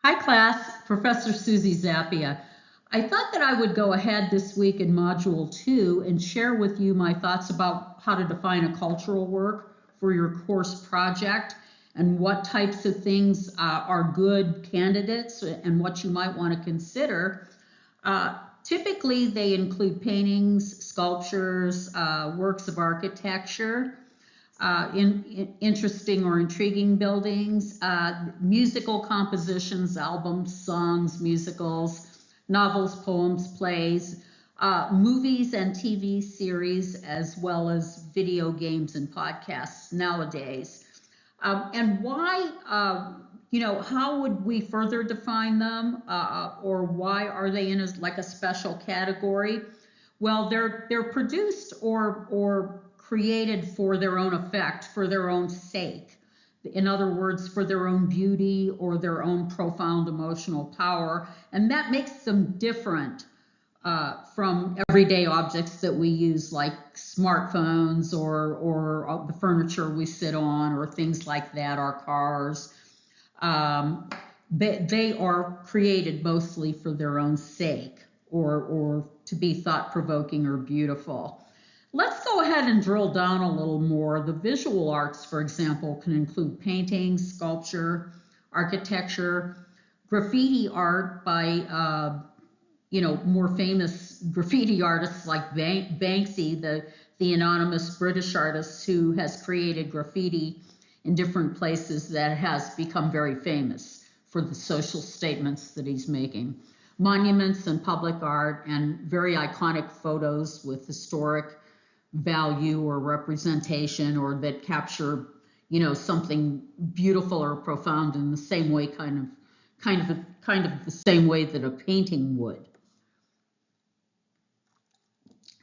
Hi class, Professor Susie Zappia. I thought that I would go ahead this week in Module 2 and share with you my thoughts about how to define a cultural work for your course project and what types of things are good candidates and what you might want to consider. Typically, they include paintings, sculptures, works of architecture, interesting or intriguing buildings, musical compositions, albums, songs, musicals, novels, poems, plays, movies and TV series, as well as video games and podcasts nowadays. And why, how would we further define them, or why are they in like a special category? Well, they're produced or created for their own effect, for their own sake. In other words, for their own beauty or their own profound emotional power, and that makes them different from everyday objects that we use, like smartphones or the furniture we sit on, or things like that, our cars. They are created mostly for their own sake, or to be thought-provoking or beautiful. Let's go ahead and drill down a little more. The visual arts, for example, can include paintings, sculpture, architecture, graffiti art by more famous graffiti artists like Banksy, the anonymous British artist who has created graffiti in different places that has become very famous for the social statements that he's making. Monuments and public art and very iconic photos with historic value or representation, or that capture, something beautiful or profound in the same way, kind of the same way that a painting would.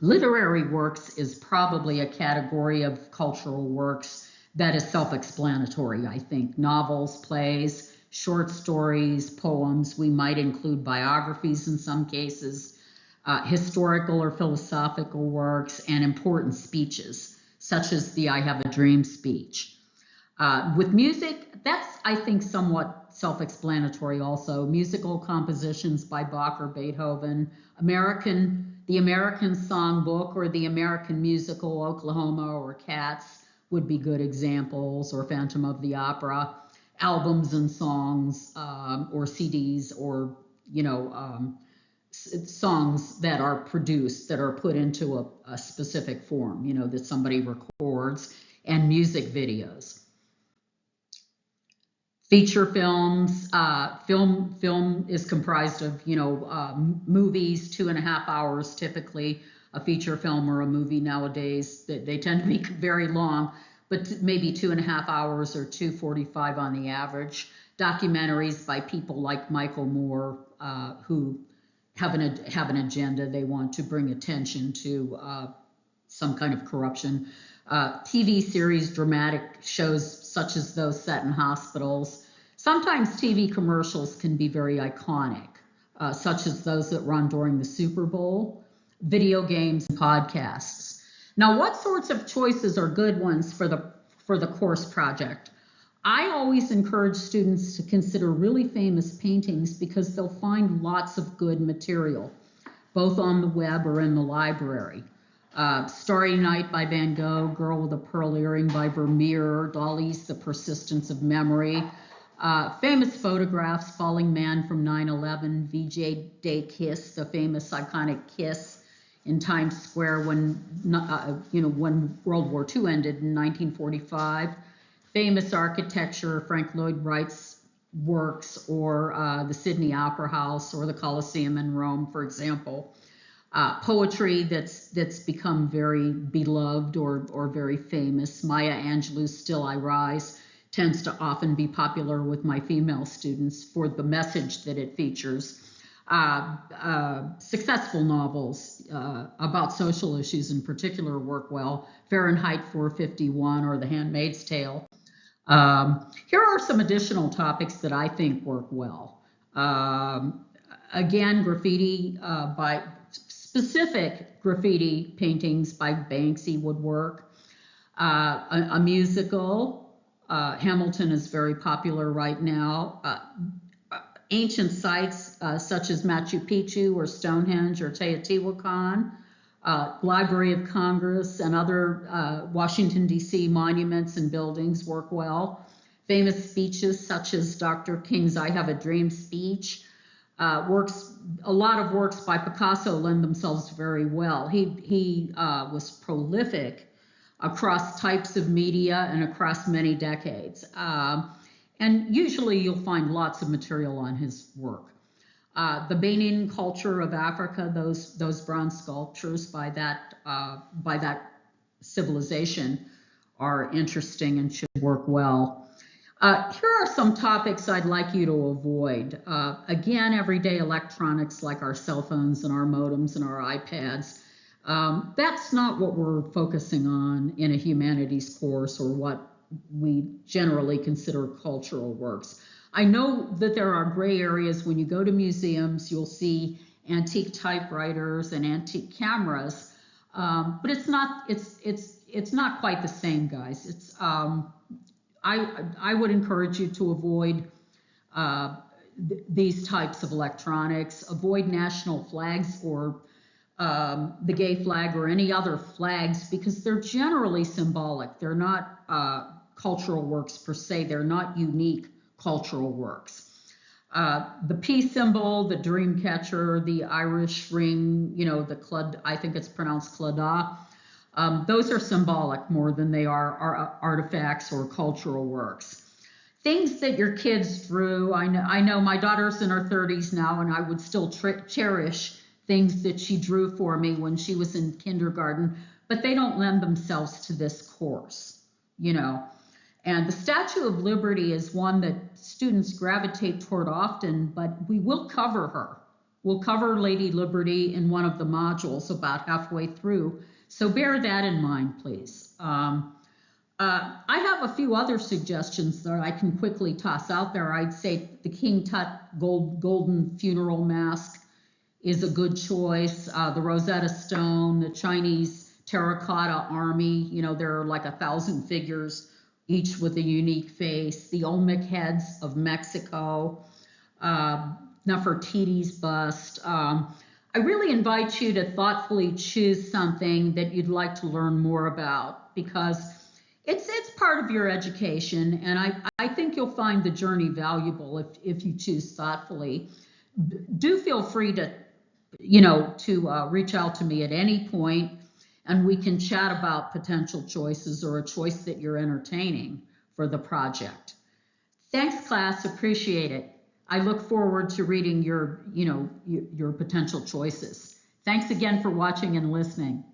Literary works is probably a category of cultural works that is self-explanatory, I think. Novels, plays, short stories, poems. We might include biographies in some cases, historical or philosophical works, and important speeches, such as the I Have a Dream speech. With music, that's, I think, somewhat self-explanatory also. Musical compositions by Bach or Beethoven, the American Songbook or the American musical Oklahoma or Cats would be good examples, or Phantom of the Opera, albums and songs, or CDs, or, songs that are produced, that are put into a specific form, that somebody records, and music videos. Feature films, film is comprised of, movies, 2.5 hours typically. A feature film or a movie nowadays, they tend to be very long, but maybe 2.5 hours or 2:45 on the average. Documentaries by people like Michael Moore, who have an agenda. They want to bring attention to some kind of corruption. TV series, dramatic shows such as those set in hospitals. Sometimes TV commercials can be very iconic, such as those that run during the Super Bowl, video games, and podcasts. Now, what sorts of choices are good ones for the course project? I always encourage students to consider really famous paintings because they'll find lots of good material, both on the web or in the library. Starry Night by Van Gogh, Girl with a Pearl Earring by Vermeer, Dali's The Persistence of Memory, famous photographs, Falling Man from 9/11, VJ Day Kiss, the famous iconic kiss in Times Square when World War II ended in 1945. Famous architecture, Frank Lloyd Wright's works, or the Sydney Opera House or the Colosseum in Rome, for example. Poetry that's become very beloved or very famous. Maya Angelou's Still I Rise tends to often be popular with my female students for the message that it features. Successful novels about social issues in particular work well. Fahrenheit 451 or The Handmaid's Tale. Here are some additional topics that I think work well. Again, graffiti by specific graffiti paintings by Banksy would work. A musical, Hamilton is very popular right now. ancient sites such as Machu Picchu or Stonehenge or Teotihuacan, Library of Congress and other Washington, D.C. monuments and buildings work well. Famous speeches such as Dr. King's I Have a Dream speech. A lot of works by Picasso lend themselves very well. He was prolific across types of media and across many decades. And usually you'll find lots of material on his work. The Benin culture of Africa, those bronze sculptures by that civilization are interesting and should work well. Here are some topics I'd like you to avoid. Again, everyday electronics like our cell phones and our modems and our iPads. That's not what we're focusing on in a humanities course or what we generally consider cultural works. I know that there are gray areas. When you go to museums, you'll see antique typewriters and antique cameras, but it's not quite the same, guys. I would encourage you to avoid these types of electronics. Avoid national flags or the gay flag or any other flags because they're generally symbolic. They're not cultural works per se. They're not unique cultural works. The peace symbol, the dream catcher, the Irish ring, the clud, I think it's pronounced claddagh. Those are symbolic more than they are artifacts or cultural works. Things that your kids drew. I know my daughter's in her 30s now, and I would still cherish things that she drew for me when she was in kindergarten, but they don't lend themselves to this course, And the Statue of Liberty is one that students gravitate toward often, but we will cover her. We'll cover Lady Liberty in one of the modules about halfway through. So bear that in mind, please. I have a few other suggestions that I can quickly toss out there. I'd say the King Tut golden funeral mask is a good choice. The Rosetta Stone, the Chinese terracotta army, there are like 1,000 figures, each with a unique face. The Olmec heads of Mexico, Nefertiti's bust. I really invite you to thoughtfully choose something that you'd like to learn more about because it's part of your education, and I think you'll find the journey valuable if you choose thoughtfully. Do feel free to reach out to me at any point, and we can chat about potential choices or a choice that you're entertaining for the project. Thanks, class. Appreciate it. I look forward to reading your potential choices. Thanks again for watching and listening.